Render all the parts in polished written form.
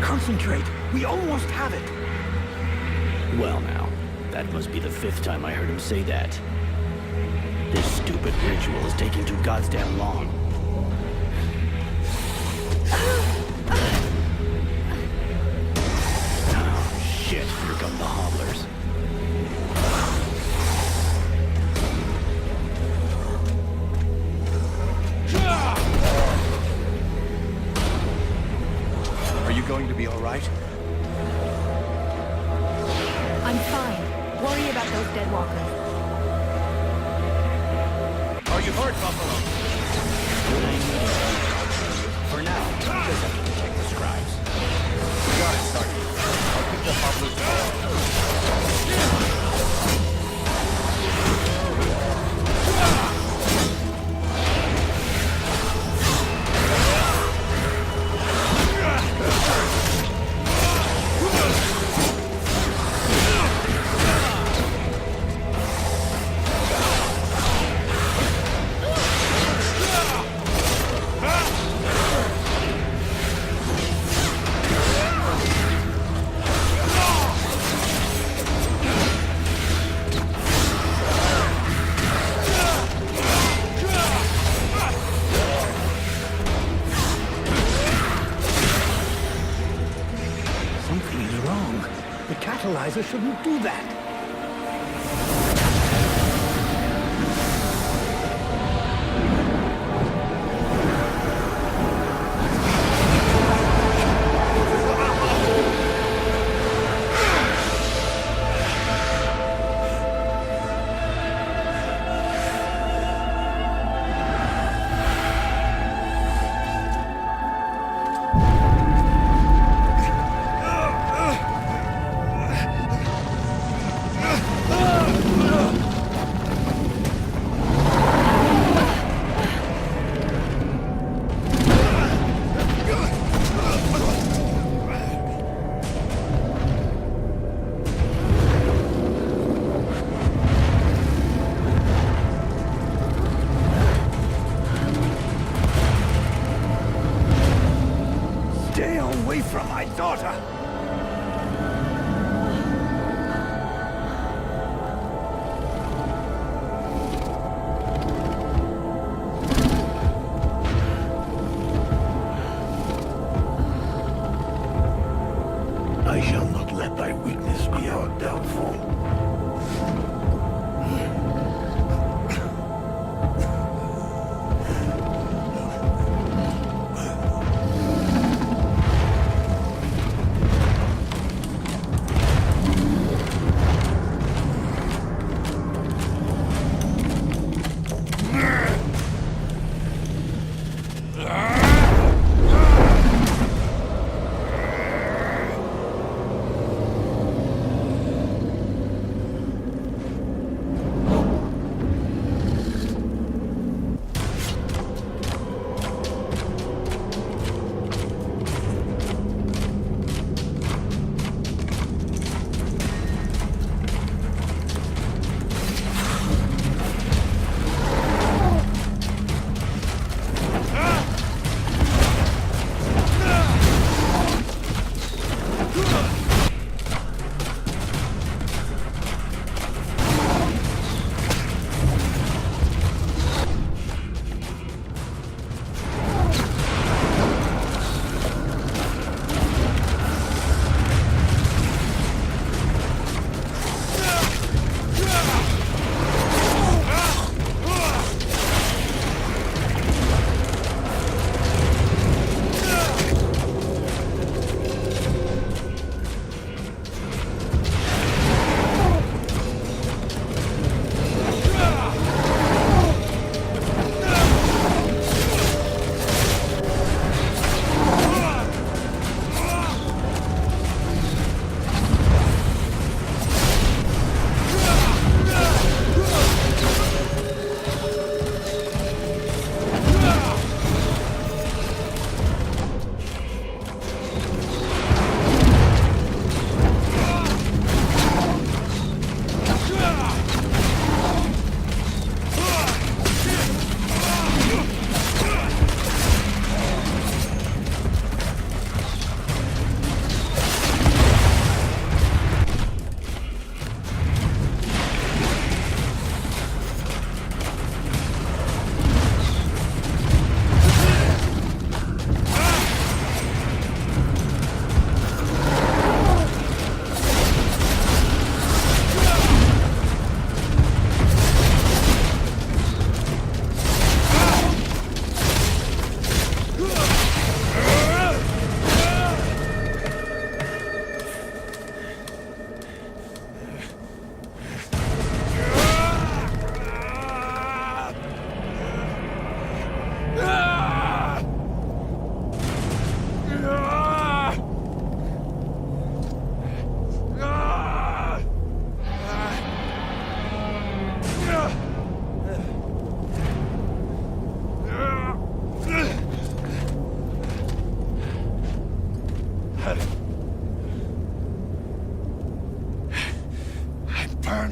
Concentrate. We almost have it. Well now, that must be the 5th time I heard him say that. This stupid ritual is taking too goddamn long. Oh, shit, here come the hobblers. Are you going to be all right? I'm fine. Worry about those dead walkers. Are you hurt, Buffalo? For now, we just have to protect the scribes. Got it, Sergeant. I'll keep the hobblers Something is wrong. The catalyzer shouldn't do that. Stay away from my daughter! I shall not let thy weakness be our downfall.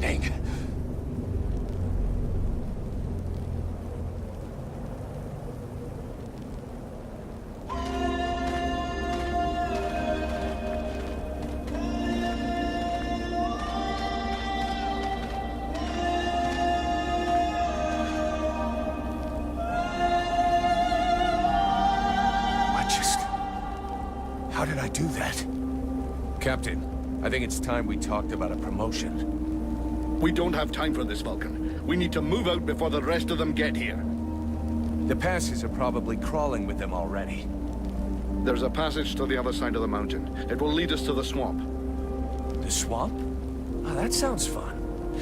burning. How did I do that? Captain, I think it's time we talked about a promotion. We don't have time for this, Vulcan. We need to move out before the rest of them get here. The passes are probably crawling with them already. There's a passage to the other side of the mountain. It will lead us to the swamp. The swamp? Oh, that sounds fun.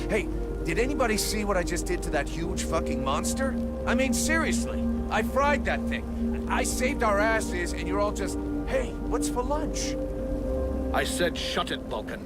Hey, did anybody see what I just did to that huge fucking monster? I mean, seriously, I fried that thing. I saved our asses, and you're all just, hey, what's for lunch? I said shut it, Vulcan.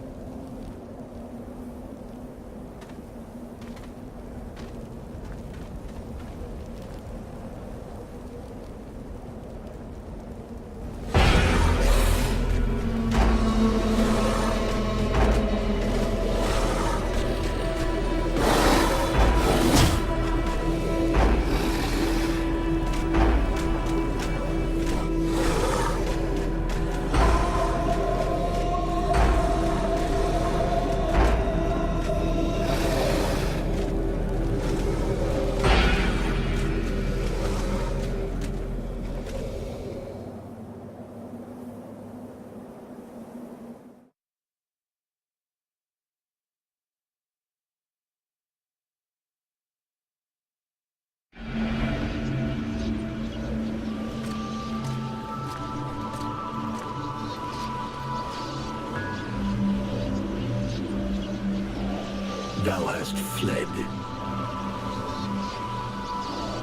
Thou hast fled.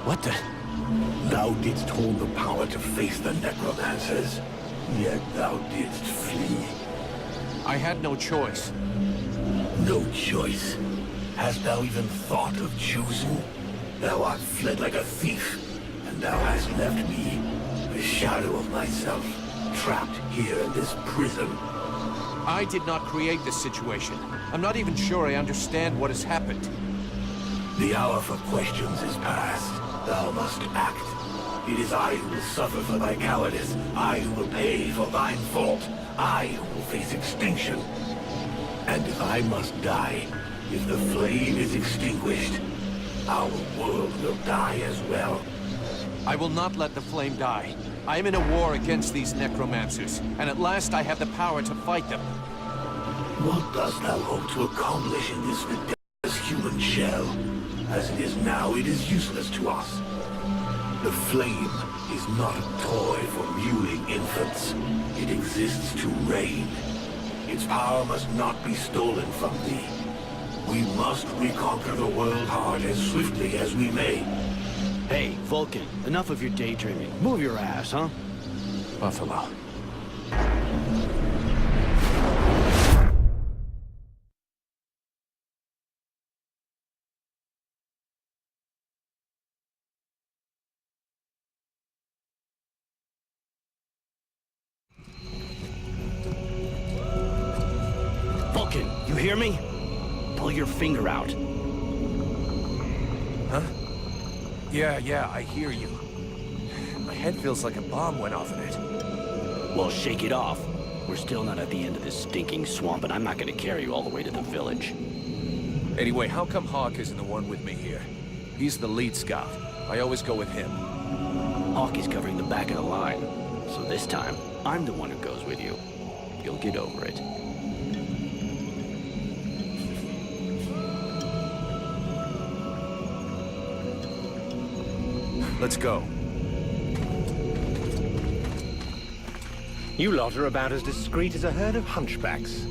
What the? Thou didst hold the power to face the necromancers, yet thou didst flee. I had no choice. No choice. Hast thou even thought of choosing? Thou art fled like a thief, and thou hast left me, a shadow of myself, trapped here in this prison. I did not create this situation. I'm not even sure I understand what has happened. The hour for questions is past. Thou must act. It is I who will suffer for thy cowardice. I who will pay for thine fault. I who will face extinction. And if I must die, if the flame is extinguished, our world will die as well. I will not let the flame die. I am in a war against these necromancers, and at last I have the power to fight them. What dost thou hope to accomplish in this ridiculous human shell? As it is now, it is useless to us. The flame is not a toy for mewling infants. It exists to reign. Its power must not be stolen from thee. We must reconquer the world heart as swiftly as we may. Hey, Vulcan, enough of your daydreaming. Move your ass, huh? Buffalo. Vulcan, you hear me? Pull your finger out. Huh? Yeah, I hear you. My head feels like a bomb went off in it. Well, shake it off. We're still not at the end of this stinking swamp, and I'm not gonna carry you all the way to the village. Anyway, how come Hawk isn't the one with me here? He's the lead scout. I always go with him. Hawk is covering the back of the line, so this time, I'm the one who goes with you. You'll get over it. Let's go. You lot are about as discreet as a herd of hunchbacks.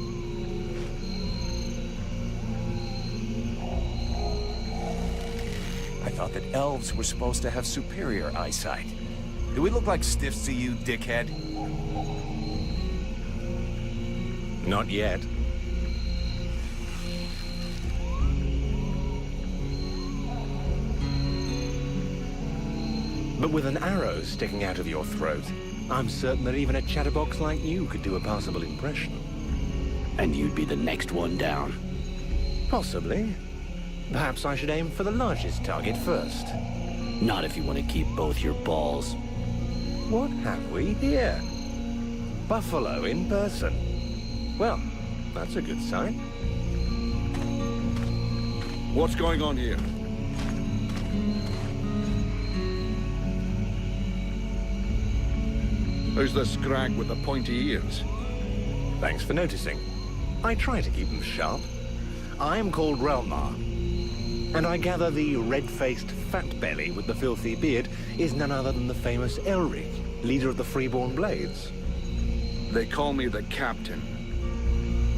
I thought that elves were supposed to have superior eyesight. Do we look like stiffs to you, dickhead? Not yet. But with an arrow sticking out of your throat, I'm certain that even a chatterbox like you could do a passable impression. And you'd be the next one down. Possibly. Perhaps I should aim for the largest target first. Not if you want to keep both your balls. What have we here? Buffalo in person. Well, that's a good sign. What's going on here? Who's the scrag with the pointy ears? Thanks for noticing. I try to keep them sharp. I am called Relmar, and I gather the red-faced fat belly with the filthy beard is none other than the famous Elric, leader of the Freeborn Blades. They call me the Captain.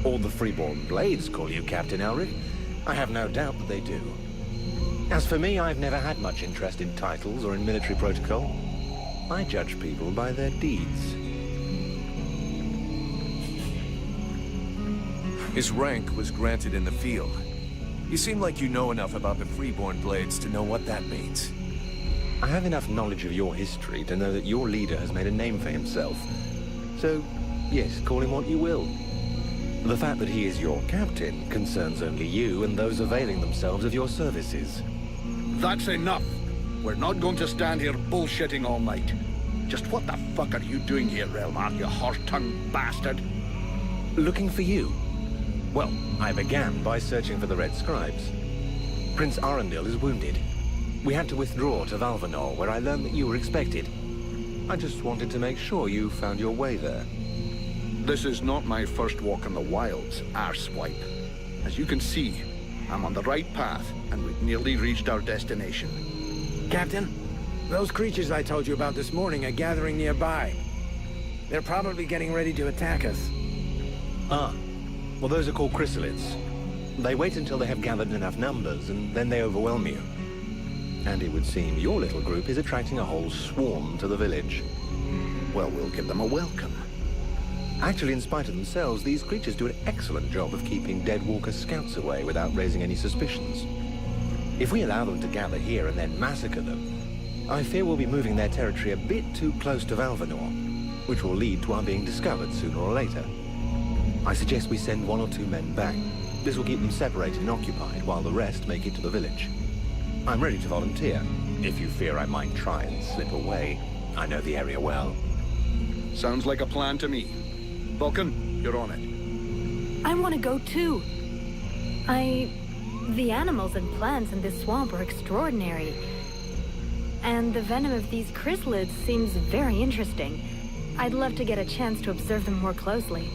All the Freeborn Blades call you Captain Elric. I have no doubt that they do. As for me, I've never had much interest in titles or in military protocol. I judge people by their deeds. His rank was granted in the field. You seem like you know enough about the Freeborn Blades to know what that means. I have enough knowledge of your history to know that your leader has made a name for himself. So, yes, call him what you will. The fact that he is your captain concerns only you and those availing themselves of your services. That's enough! We're not going to stand here bullshitting all night. Just what the fuck are you doing here, Relmar, you horse-tongued bastard? Looking for you. Well, I began by searching for the Red Scribes. Prince Arundel is wounded. We had to withdraw to Valvanor, where I learned that you were expected. I just wanted to make sure you found your way there. This is not my first walk in the wilds, arsewipe. As you can see, I'm on the right path, and we've nearly reached our destination. Captain, those creatures I told you about this morning are gathering nearby. They're probably getting ready to attack us. Ah. Well, those are called chrysalids. They wait until they have gathered enough numbers, and then they overwhelm you. And it would seem your little group is attracting a whole swarm to the village. Well, we'll give them a welcome. Actually, in spite of themselves, these creatures do an excellent job of keeping Deadwalker scouts away without raising any suspicions. If we allow them to gather here and then massacre them, I fear we'll be moving their territory a bit too close to Valvanor, which will lead to our being discovered sooner or later. I suggest we send 1 or 2 men back. This will keep them separated and occupied while the rest make it to the village. I'm ready to volunteer, if you fear I might try and slip away. I know the area well. Sounds like a plan to me. Vulcan, you're on it. I want to go too. The animals and plants in this swamp are extraordinary. And the venom of these chrysalids seems very interesting. I'd love to get a chance to observe them more closely.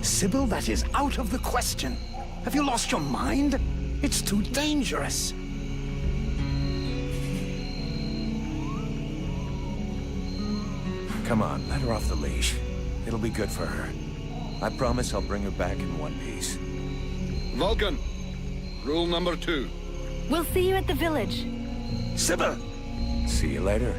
Sybil, that is out of the question. Have you lost your mind? It's too dangerous. Come on, let her off the leash. It'll be good for her. I promise I'll bring her back in one piece. Vulcan, rule number 2. We'll see you at the village. Sybil! See you later.